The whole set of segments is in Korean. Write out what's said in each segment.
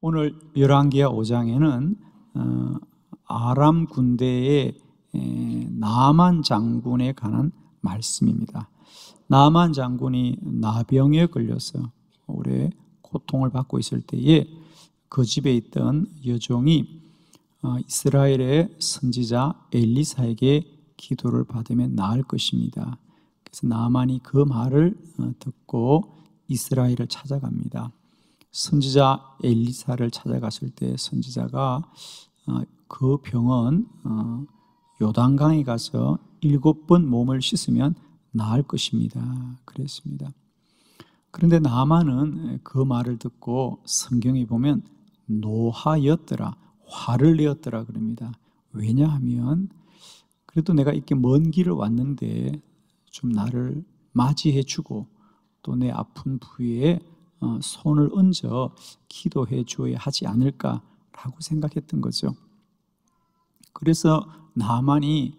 오늘 열왕기하 5장에는 아람 군대의 나만 장군에 관한 말씀입니다. 나만 장군이 나병에 걸려서 오래 고통을 받고 있을 때에 그 집에 있던 여종이 이스라엘의 선지자 엘리사에게 기도를 받으면 나을 것입니다. 그래서 나만이 그 말을 듣고 이스라엘을 찾아갑니다. 선지자 엘리사를 찾아갔을 때 선지자가 그 병은 요단강에 가서 7번 몸을 씻으면 나을 것입니다. 그랬습니다. 그런데 나만은 그 말을 듣고 성경에 보면 노하였더라, 화를 내었더라 그럽니다. 왜냐하면 그래도 내가 이렇게 먼 길을 왔는데 좀 나를 맞이해 주고 또 내 아픈 부위에 손을 얹어 기도해 줘야 하지 않을까라고 생각했던 거죠. 그래서 나만이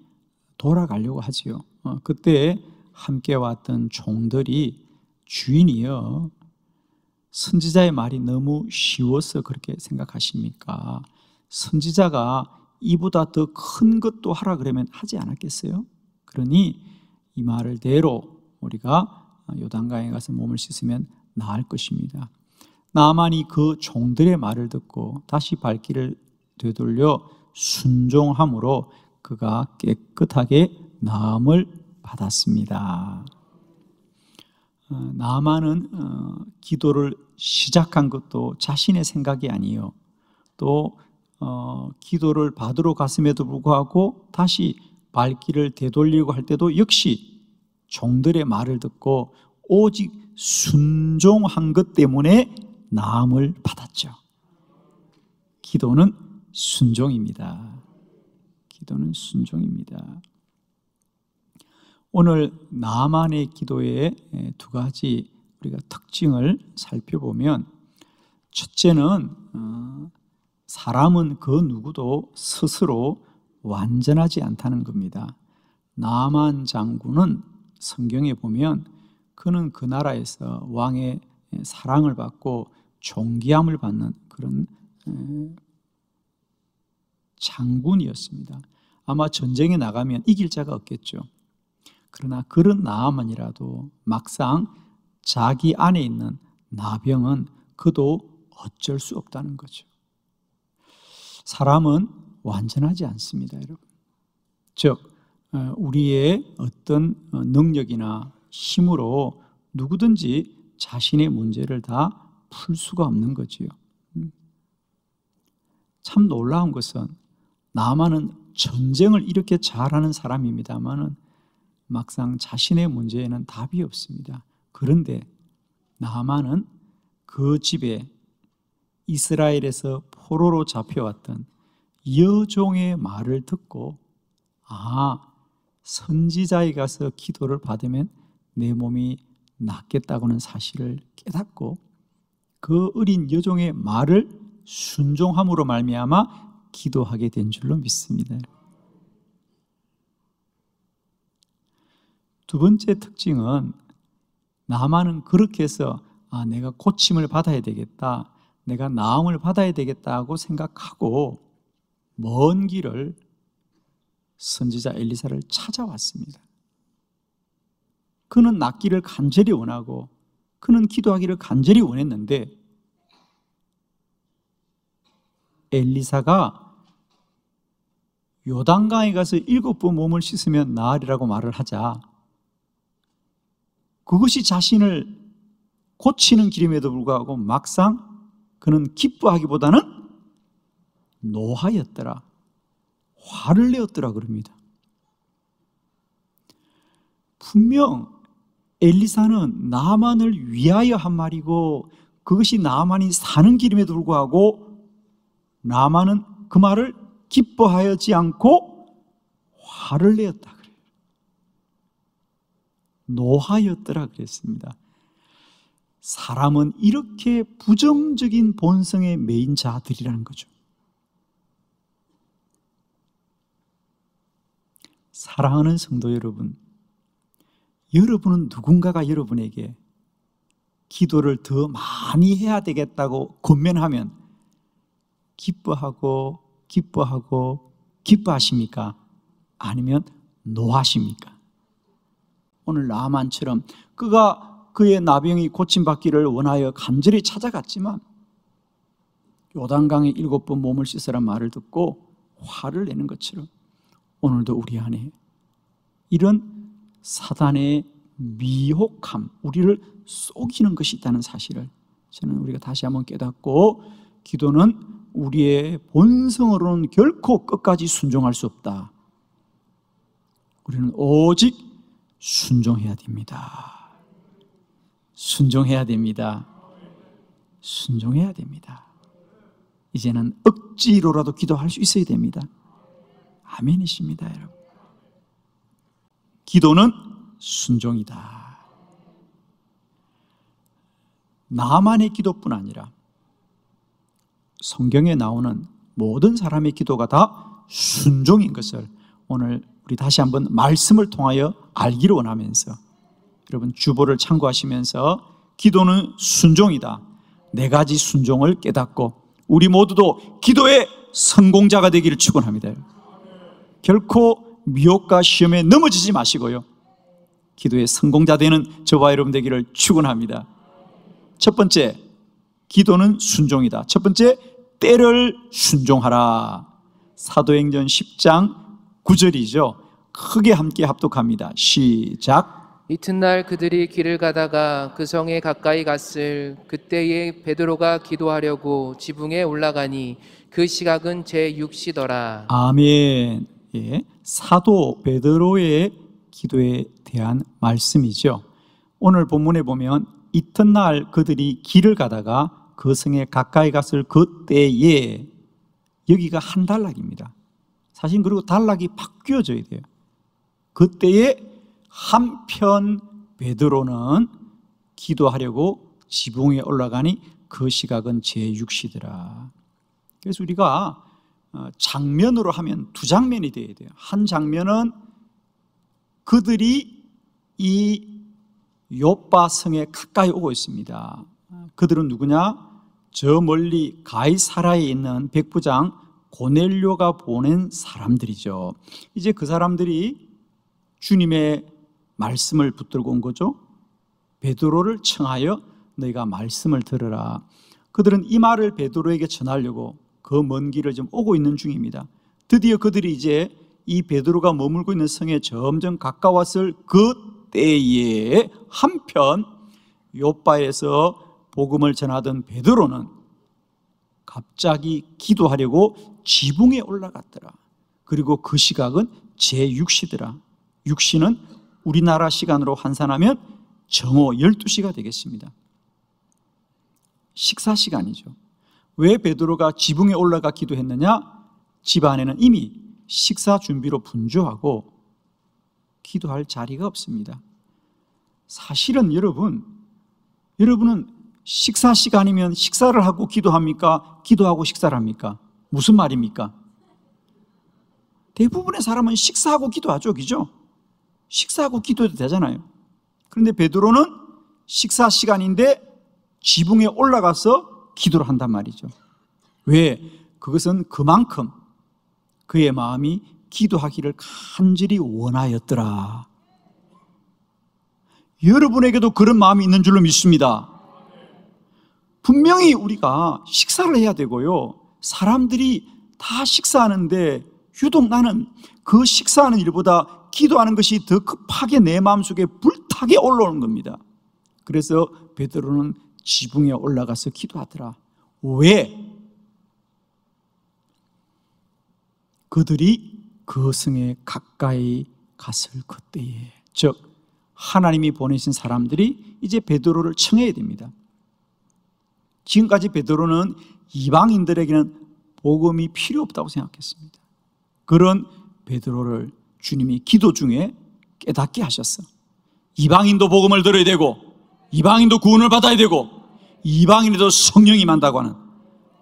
돌아가려고 하지요. 그때 함께 왔던 종들이 주인이여, 선지자의 말이 너무 쉬워서 그렇게 생각하십니까? 선지자가 이보다 더 큰 것도 하라 그러면 하지 않았겠어요? 그러니 이 말을 대로 우리가 요단강에 가서 몸을 씻으면 나을 것입니다. 나만이 그 종들의 말을 듣고 다시 발길을 되돌려 순종함으로 그가 깨끗하게 나음을 받았습니다. 나만은 기도를 시작한 것도 자신의 생각이 아니에요. 또 기도를 받으러 갔음에도 불구하고 다시 발길을 되돌리고 할 때도 역시 종들의 말을 듣고 오직 순종한 것 때문에 나음을 받았죠. 기도는 순종입니다. 기도는 순종입니다. 오늘 나만의 기도의 두 가지 우리가 특징을 살펴보면, 첫째는 사람은 그 누구도 스스로 완전하지 않다는 겁니다. 나만 장군은 성경에 보면 그는 그 나라에서 왕의 사랑을 받고 존귀함을 받는 그런 장군이었습니다. 아마 전쟁에 나가면 이길 자가 없겠죠. 그러나 그런 나아만이라도 막상 자기 안에 있는 나병은 그도 어쩔 수 없다는 거죠. 사람은 완전하지 않습니다, 여러분. 즉 우리의 어떤 능력이나 힘으로 누구든지 자신의 문제를 다 풀 수가 없는 거지요. 참 놀라운 것은 나만은 전쟁을 이렇게 잘하는 사람입니다만은 막상 자신의 문제에는 답이 없습니다. 그런데 나만은 그 집에 이스라엘에서 포로로 잡혀왔던 여종의 말을 듣고 선지자에 가서 기도를 받으면 내 몸이 낫겠다고는 사실을 깨닫고 그 어린 여종의 말을 순종함으로 말미암아 기도하게 된 줄로 믿습니다. 두 번째 특징은 나만은 그렇게 해서 내가 고침을 받아야 되겠다, 내가 나음을 받아야 되겠다고 생각하고 먼 길을 선지자 엘리사를 찾아왔습니다. 그는 낫기를 간절히 원하고 그는 기도하기를 간절히 원했는데 엘리사가 요단강에 가서 7번 몸을 씻으면 나으리라고 말을 하자 그것이 자신을 고치는 길임에도 불구하고 막상 그는 기뻐하기보다는 노하였더라, 화를 내었더라 그럽니다. 분명 엘리사는 나만을 위하여 한 말이고 그것이 나만이 사는 길임에도 불구하고 나만은 그 말을 기뻐하지 않고 화를 내었다 그래요. 노하였더라 그랬습니다. 사람은 이렇게 부정적인 본성에 매인 자들이라는 거죠. 사랑하는 성도 여러분, 여러분은 누군가가 여러분에게 기도를 더 많이 해야 되겠다고 권면하면 기뻐하고 기뻐하고 기뻐하십니까? 아니면 노하십니까? 오늘 나만처럼 그가 그의 나병이 고침받기를 원하여 간절히 찾아갔지만 요단강에 7번 몸을 씻으란 말을 듣고 화를 내는 것처럼 오늘도 우리 안에 이런 사단의 미혹함, 우리를 속이는 것이 있다는 사실을 저는 우리가 다시 한번 깨닫고, 기도는 우리의 본성으로는 결코 끝까지 순종할 수 없다. 우리는 오직 순종해야 됩니다. 순종해야 됩니다. 순종해야 됩니다. 이제는 억지로라도 기도할 수 있어야 됩니다. 아멘이십니다, 여러분. 기도는 순종이다. 나만의 기도뿐 아니라 성경에 나오는 모든 사람의 기도가 다 순종인 것을 오늘 우리 다시 한번 말씀을 통하여 알기를 원하면서, 여러분 주보를 참고하시면서 기도는 순종이다, 4가지 순종을 깨닫고 우리 모두도 기도의 성공자가 되기를 축원합니다. 결코 미혹과 시험에 넘어지지 마시고요, 기도의 성공자 되는 저와 여러분 되기를 축원합니다. 첫 번째, 기도는 순종이다. 첫 번째, 때를 순종하라. 사도행전 10장 9절이죠. 크게 함께 합독합니다. 시작. 이튿날 그들이 길을 가다가 그 성에 가까이 갔을 그때에 베드로가 기도하려고 지붕에 올라가니 그 시각은 제6시더라. 아멘. 예, 사도 베드로의 기도에 대한 말씀이죠. 오늘 본문에 보면 이튿날 그들이 길을 가다가 그 성에 가까이 갔을 그때에, 여기가 한 단락입니다. 사실 그리고 단락이 바뀌어져야 돼요. 그때에 한편 베드로는 기도하려고 지붕에 올라가니 그 시각은 제6시더라. 그래서 우리가 장면으로 하면 2장면이 되어야 돼요. 한 장면은 그들이 이 요빠 성에 가까이 오고 있습니다. 그들은 누구냐? 저 멀리 가이사라에 있는 백부장 고넬료가 보낸 사람들이죠. 이제 그 사람들이 주님의 말씀을 붙들고 온 거죠. 베드로를 청하여 너희가 말씀을 들으라. 그들은 이 말을 베드로에게 전하려고 그 먼 길을 좀 오고 있는 중입니다. 드디어 그들이 이제 이 베드로가 머물고 있는 성에 점점 가까웠을 그때에 한편 요빠에서 복음을 전하던 베드로는 갑자기 기도하려고 지붕에 올라갔더라. 그리고 그 시각은 제6시더라. 6시는 우리나라 시간으로 환산하면 정오 12시가 되겠습니다. 식사 시간이죠. 왜 베드로가 지붕에 올라가 기도했느냐? 집 안에는 이미 식사 준비로 분주하고 기도할 자리가 없습니다. 사실은 여러분은 식사 시간이면 식사를 하고 기도합니까? 기도하고 식사를 합니까? 무슨 말입니까? 대부분의 사람은 식사하고 기도하죠, 그죠? 식사하고 기도해도 되잖아요. 그런데 베드로는 식사 시간인데 지붕에 올라가서 기도를 한단 말이죠. 왜? 그것은 그만큼 그의 마음이 기도하기를 간절히 원하였더라. 여러분에게도 그런 마음이 있는 줄로 믿습니다. 분명히 우리가 식사를 해야 되고요, 사람들이 다 식사하는데 유독 나는 그 식사하는 일보다 기도하는 것이 더 급하게 내 마음속에 불타게 올라오는 겁니다. 그래서 베드로는 지붕에 올라가서 기도하더라. 왜? 그들이 그 성에 가까이 갔을 그때에, 즉 하나님이 보내신 사람들이 이제 베드로를 청해야 됩니다. 지금까지 베드로는 이방인들에게는 복음이 필요 없다고 생각했습니다. 그런 베드로를 주님이 기도 중에 깨닫게 하셨어. 이방인도 복음을 들어야 되고, 이방인도 구원을 받아야 되고, 이방인에도 성령이 임한다고 하는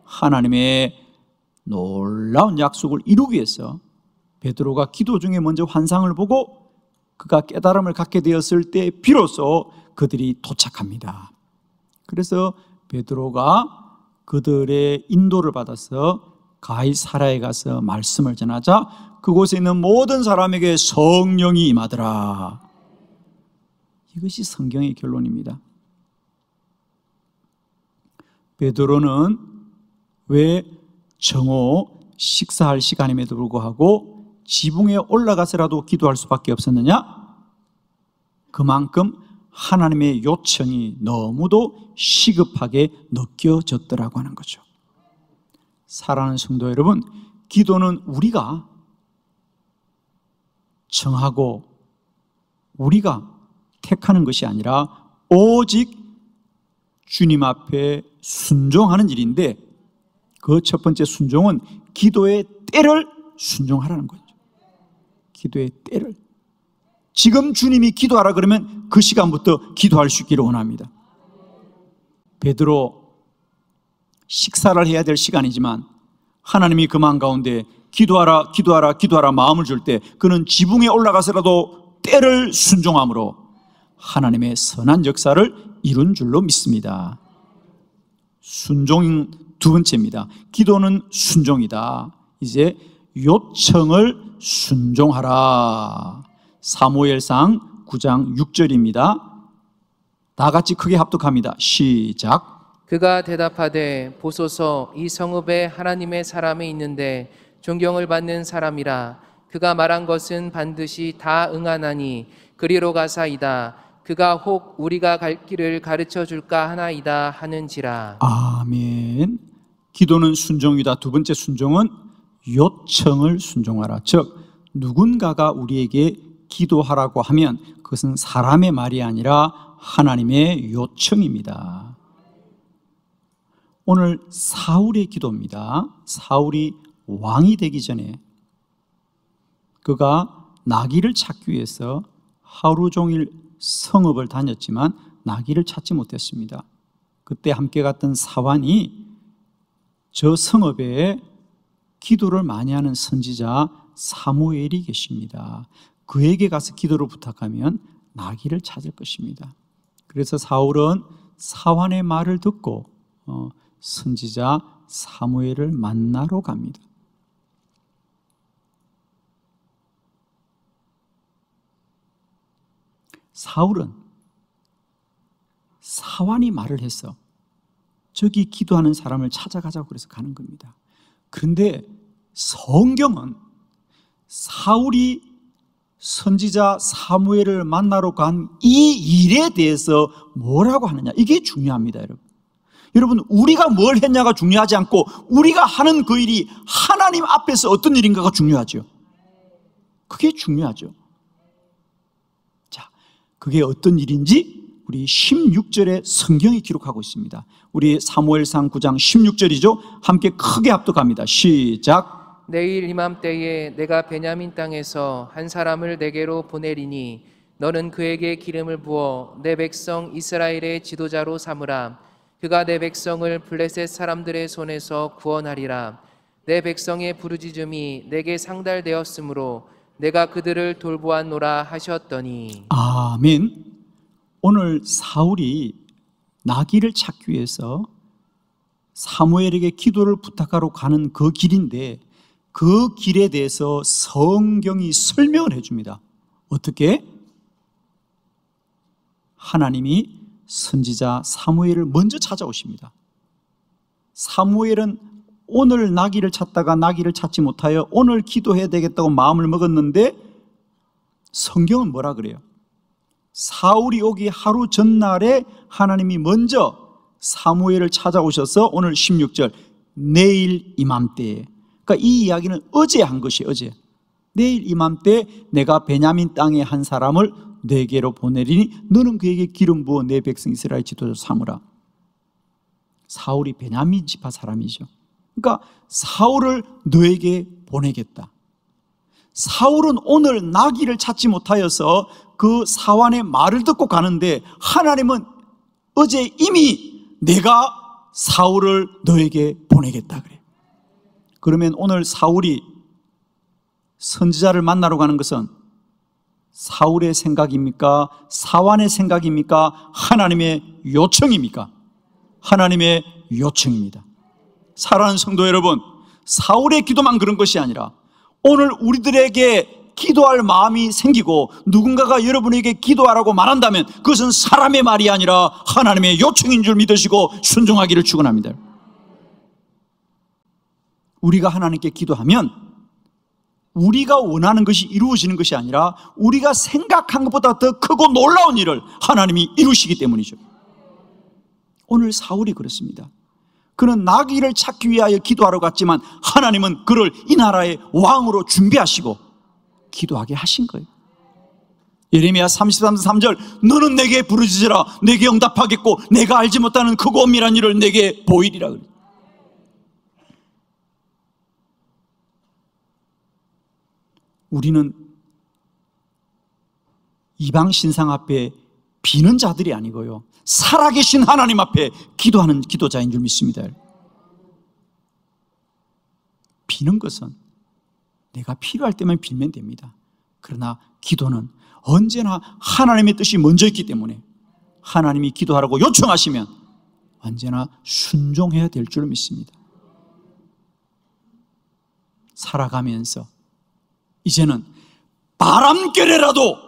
하나님의 놀라운 약속을 이루기 위해서 베드로가 기도 중에 먼저 환상을 보고 그가 깨달음을 갖게 되었을 때 비로소 그들이 도착합니다. 그래서 베드로가 그들의 인도를 받아서 가이사라에 가서 말씀을 전하자 그곳에 있는 모든 사람에게 성령이 임하더라. 이것이 성경의 결론입니다. 베드로는 왜 정오 식사할 시간임에도 불구하고 지붕에 올라가서라도 기도할 수밖에 없었느냐? 그만큼 하나님의 요청이 너무도 시급하게 느껴졌더라고 하는 거죠. 사랑하는 성도 여러분, 기도는 우리가 정하고 우리가 택하는 것이 아니라 오직 주님 앞에 순종하는 일인데, 그 첫 번째 순종은 기도의 때를 순종하라는 거죠. 기도의 때를. 지금 주님이 기도하라 그러면 그 시간부터 기도할 수 있기를 원합니다. 베드로 식사를 해야 될 시간이지만 하나님이 그 마음 가운데 기도하라 기도하라 기도하라 마음을 줄 때 그는 지붕에 올라가서라도 때를 순종함으로 하나님의 선한 역사를 이룬 줄로 믿습니다. 순종인 두 번째입니다. 기도는 순종이다. 이제 요청을 순종하라. 사무엘상 9장 6절입니다. 다 같이 크게 합독합니다. 시작. 그가 대답하되 보소서 이 성읍에 하나님의 사람이 있는데 존경을 받는 사람이라. 그가 말한 것은 반드시 다 응하나니 그리로 가사이다. 그가 혹 우리가 갈 길을 가르쳐 줄까 하나이다 하는지라. 아멘. 기도는 순종이다. 두 번째 순종은 요청을 순종하라. 즉 누군가가 우리에게 기도하라고 하면 그것은 사람의 말이 아니라 하나님의 요청입니다. 오늘 사울의 기도입니다. 사울이 왕이 되기 전에 그가 나귀를 찾기 위해서 하루 종일 성읍을 다녔지만 나귀를 찾지 못했습니다. 그때 함께 갔던 사환이 저 성읍에 기도를 많이 하는 선지자 사무엘이 계십니다. 그에게 가서 기도를 부탁하면 나귀를 찾을 것입니다. 그래서 사울은 사환의 말을 듣고 선지자 사무엘을 만나러 갑니다. 사울은 사환이 말을 해서 저기 기도하는 사람을 찾아가자고 그래서 가는 겁니다. 그런데 성경은 사울이 선지자 사무엘을 만나러 간 이 일에 대해서 뭐라고 하느냐, 이게 중요합니다. 여러분 우리가 뭘 했냐가 중요하지 않고 우리가 하는 그 일이 하나님 앞에서 어떤 일인가가 중요하죠. 그게 중요하죠. 자, 그게 어떤 일인지 우리 16절에 성경이 기록하고 있습니다. 우리 사무엘상 9장 16절이죠. 함께 크게 합독합니다. 시작. 내일 이맘때에 내가 베냐민 땅에서 한 사람을 내게로 보내리니 너는 그에게 기름을 부어 내 백성 이스라엘의 지도자로 삼으라. 그가 내 백성을 블레셋 사람들의 손에서 구원하리라. 내 백성의 부르짖음이 내게 상달되었으므로 내가 그들을 돌보았노라 하셨더니. 아멘. 오늘 사울이 나귀를 찾기 위해서 사무엘에게 기도를 부탁하러 가는 그 길인데 그 길에 대해서 성경이 설명을 해줍니다. 어떻게? 하나님이 선지자 사무엘을 먼저 찾아오십니다. 사무엘은 오늘 나귀를 찾다가 나귀를 찾지 못하여 오늘 기도해야 되겠다고 마음을 먹었는데 성경은 뭐라 그래요? 사울이 오기 하루 전날에 하나님이 먼저 사무엘을 찾아오셔서 오늘 16절 내일 이맘때에, 그러니까 이 이야기는 어제 한 것이 어제. 내일 이맘때 내가 베냐민 땅에 한 사람을 내게로 보내리니 너는 그에게 기름 부어 내 백성 이스라엘 지도자 삼으라. 사울이 베냐민 지파 사람이죠. 그러니까 사울을 너에게 보내겠다. 사울은 오늘 나귀를 찾지 못하여서 그 사환의 말을 듣고 가는데 하나님은 어제 이미 내가 사울을 너에게 보내겠다 그래. 그러면 오늘 사울이 선지자를 만나러 가는 것은 사울의 생각입니까? 사환의 생각입니까? 하나님의 요청입니까? 하나님의 요청입니다. 사랑하는 성도 여러분, 사울의 기도만 그런 것이 아니라 오늘 우리들에게 기도할 마음이 생기고 누군가가 여러분에게 기도하라고 말한다면 그것은 사람의 말이 아니라 하나님의 요청인 줄 믿으시고 순종하기를 축원합니다. 우리가 하나님께 기도하면 우리가 원하는 것이 이루어지는 것이 아니라 우리가 생각한 것보다 더 크고 놀라운 일을 하나님이 이루시기 때문이죠. 오늘 사울이 그렇습니다. 그는 나귀를 찾기 위하여 기도하러 갔지만 하나님은 그를 이 나라의 왕으로 준비하시고 기도하게 하신 거예요. 예레미야 33장 3절, 너는 내게 부르짖으라 내게 응답하겠고 내가 알지 못하는 크고 엄밀한 일을 내게 보이리라. 우리는 이방 신상 앞에 비는 자들이 아니고요, 살아계신 하나님 앞에 기도하는 기도자인 줄 믿습니다. 비는 것은 내가 필요할 때만 빌면 됩니다. 그러나 기도는 언제나 하나님의 뜻이 먼저 있기 때문에 하나님이 기도하라고 요청하시면 언제나 순종해야 될 줄 믿습니다. 살아가면서 이제는 바람결에라도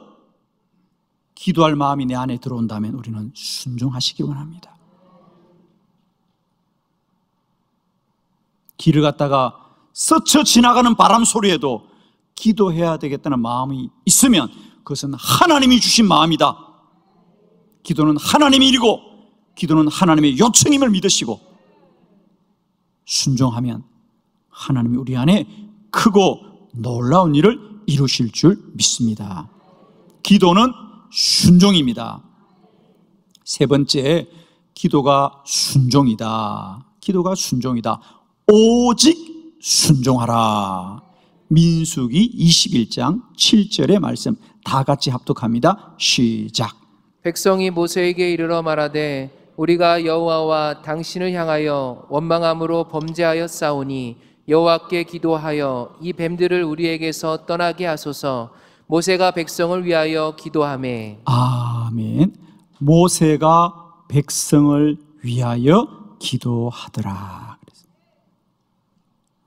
기도할 마음이 내 안에 들어온다면 우리는 순종하시기 원합니다. 길을 갔다가 스쳐 지나가는 바람 소리에도 기도해야 되겠다는 마음이 있으면 그것은 하나님이 주신 마음이다. 기도는 하나님의 일이고 기도는 하나님의 요청임을 믿으시고 순종하면 하나님이 우리 안에 크고 놀라운 일을 이루실 줄 믿습니다. 기도는 순종입니다. 세 번째, 기도가 순종이다. 기도가 순종이다. 오직 순종하라. 민수기 21장 7절의 말씀 다 같이 합독합니다. 시작. 백성이 모세에게 이르러 말하되 우리가 여호와와 당신을 향하여 원망함으로 범죄하여 싸우니 여호와께 기도하여 이 뱀들을 우리에게서 떠나게 하소서. 모세가 백성을 위하여 기도하매. 아멘. 모세가 백성을 위하여 기도하더라.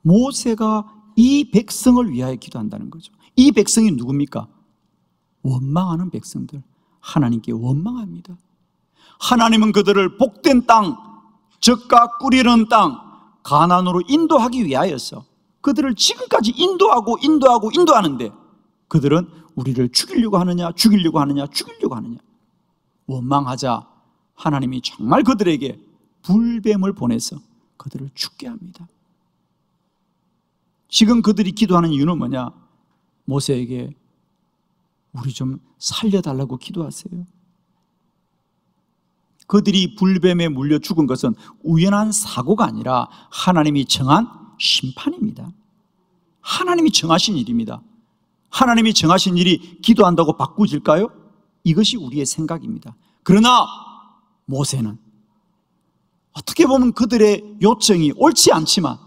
모세가 이 백성을 위하여 기도한다는 거죠. 이 백성이 누굽니까? 원망하는 백성들, 하나님께 원망합니다. 하나님은 그들을 복된 땅, 젖과 꿀이는 땅 가나안으로 인도하기 위하여서 그들을 지금까지 인도하는데 그들은 우리를 죽이려고 하느냐 원망하자 하나님이 정말 그들에게 불뱀을 보내서 그들을 죽게 합니다. 지금 그들이 기도하는 이유는 뭐냐? 모세에게 우리 좀 살려달라고 기도하세요. 그들이 불뱀에 물려 죽은 것은 우연한 사고가 아니라 하나님이 정한 심판입니다. 하나님이 정하신 일입니다. 하나님이 정하신 일이 기도한다고 바꾸질까요? 이것이 우리의 생각입니다. 그러나 모세는 어떻게 보면 그들의 요청이 옳지 않지만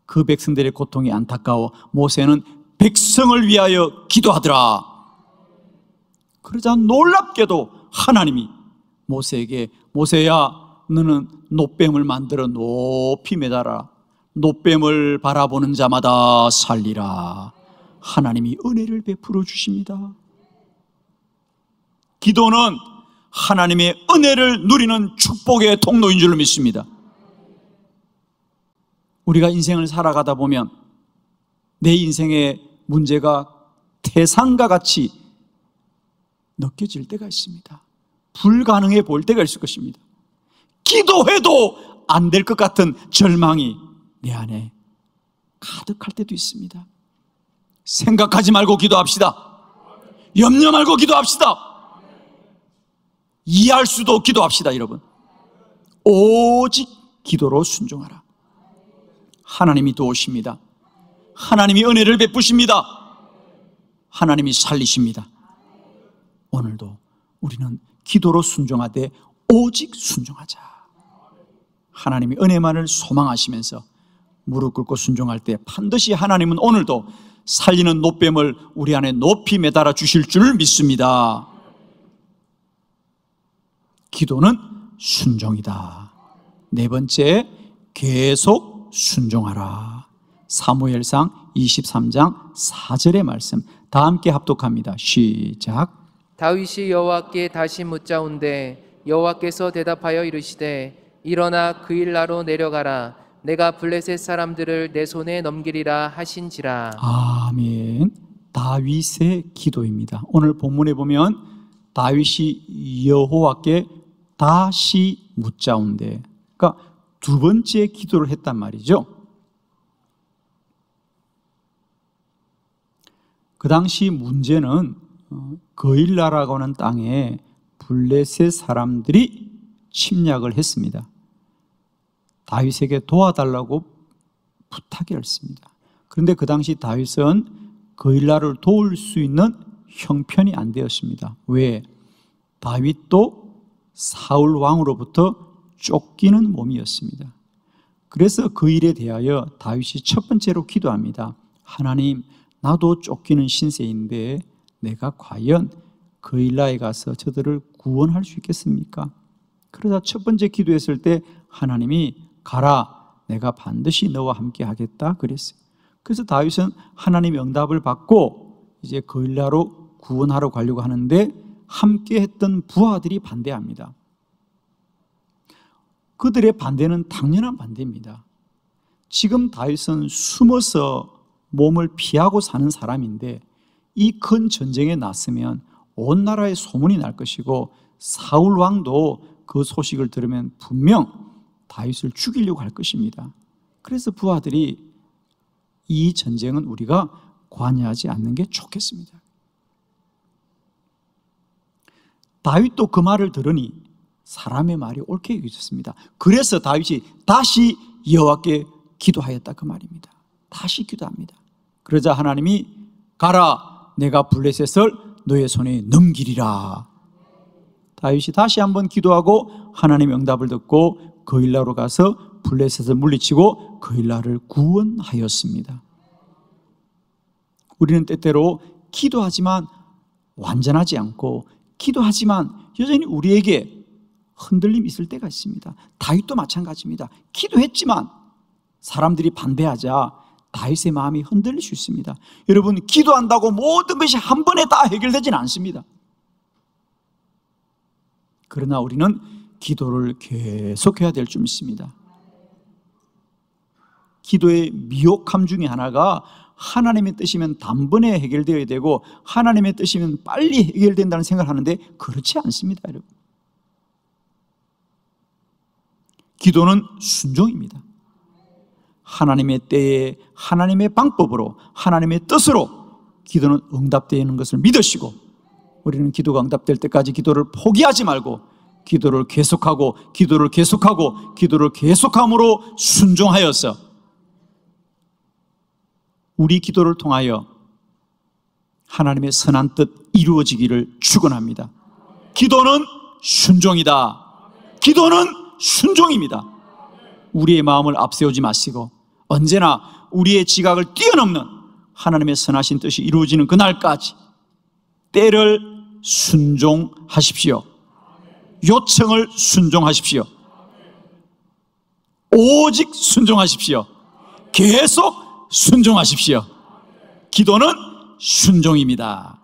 그 백성들의 고통이 안타까워 모세는 백성을 위하여 기도하더라. 그러자 놀랍게도 하나님이 모세에게 모세야 너는 놋뱀을 만들어 높이 매달아 놋뱀을 바라보는 자마다 살리라. 하나님이 은혜를 베풀어 주십니다. 기도는 하나님의 은혜를 누리는 축복의 통로인 줄로 믿습니다. 우리가 인생을 살아가다 보면 내 인생의 문제가 태산과 같이 느껴질 때가 있습니다. 불가능해 보일 때가 있을 것입니다. 기도해도 안 될 것 같은 절망이 내 안에 가득할 때도 있습니다. 생각하지 말고 기도합시다. 염려 말고 기도합시다. 이해할 수도 기도합시다. 여러분, 오직 기도로 순종하라. 하나님이 도우십니다. 하나님이 은혜를 베푸십니다. 하나님이 살리십니다. 오늘도 우리는 기도로 순종하되 오직 순종하자. 하나님이 은혜만을 소망하시면서 무릎 꿇고 순종할 때 반드시 하나님은 오늘도 살리는 놋뱀을 우리 안에 높이 매달아 주실 줄 믿습니다. 기도는 순종이다. 네 번째, 계속 순종하라. 사무엘상 23장 4절의 말씀 다 함께 합독합니다. 시작. 다윗이 여호와께 다시 묻자온데 여호와께서 대답하여 이르시되 일어나 그 일나로 내려가라. 내가 블레셋 사람들을 내 손에 넘기리라 하신지라. 아멘. 다윗의 기도입니다. 오늘 본문에 보면 다윗이 여호와께 다시 묻자온데, 그러니까 두 번째 기도를 했단 말이죠. 그 당시 문제는 거일라라고 하는 땅에 블레셋 사람들이 침략을 했습니다. 다윗에게 도와달라고 부탁을 했습니다. 그런데 그 당시 다윗은 거일라를 도울 수 있는 형편이 안 되었습니다. 왜? 다윗도 사울 왕으로부터 쫓기는 몸이었습니다. 그래서 그 일에 대하여 다윗이 첫 번째로 기도합니다. 하나님, 나도 쫓기는 신세인데 내가 과연 거일라에 가서 저들을 구원할 수 있겠습니까? 그러자 첫 번째 기도했을 때 하나님이 가라, 내가 반드시 너와 함께 하겠다 그랬어요. 그래서 다윗은 하나님의 응답을 받고 이제 거일라로 구원하러 가려고 하는데 함께 했던 부하들이 반대합니다. 그들의 반대는 당연한 반대입니다. 지금 다윗은 숨어서 몸을 피하고 사는 사람인데 이 큰 전쟁에 났으면 온 나라에 소문이 날 것이고 사울 왕도 그 소식을 들으면 분명 다윗을 죽이려고 할 것입니다. 그래서 부하들이 이 전쟁은 우리가 관여하지 않는 게 좋겠습니다. 다윗도 그 말을 들으니 사람의 말이 옳게 여겨졌습니다. 그래서 다윗이 다시 여호와께 기도하였다 그 말입니다. 다시 기도합니다. 그러자 하나님이 가라, 내가 블레셋을 너의 손에 넘기리라. 다윗이 다시 한번 기도하고 하나님의 응답을 듣고 거일라로 가서 블레셋을 물리치고 거일라를 구원하였습니다. 우리는 때때로 기도하지만 완전하지 않고 기도하지만 여전히 우리에게 흔들림이 있을 때가 있습니다. 다윗도 마찬가지입니다. 기도했지만 사람들이 반대하자 다윗의 마음이 흔들릴 수 있습니다. 여러분, 기도한다고 모든 것이 한 번에 다 해결되지는 않습니다. 그러나 우리는 기도를 계속해야 될 줄 믿습니다. 기도의 미혹함 중에 하나가 하나님의 뜻이면 단번에 해결되어야 되고 하나님의 뜻이면 빨리 해결된다는 생각을 하는데 그렇지 않습니다, 여러분. 기도는 순종입니다. 하나님의 때에 하나님의 방법으로 하나님의 뜻으로 기도는 응답되는 것을 믿으시고 우리는 기도가 응답될 때까지 기도를 포기하지 말고 기도를 계속하고 기도를 계속하고 기도를 계속함으로 순종하여서 우리 기도를 통하여 하나님의 선한 뜻 이루어지기를 축원합니다. 기도는 순종이다. 기도는 순종입니다. 우리의 마음을 앞세우지 마시고 언제나 우리의 지각을 뛰어넘는 하나님의 선하신 뜻이 이루어지는 그날까지 때를 순종하십시오. 요청을 순종하십시오. 오직 순종하십시오. 계속 순종하십시오. 기도는 순종입니다.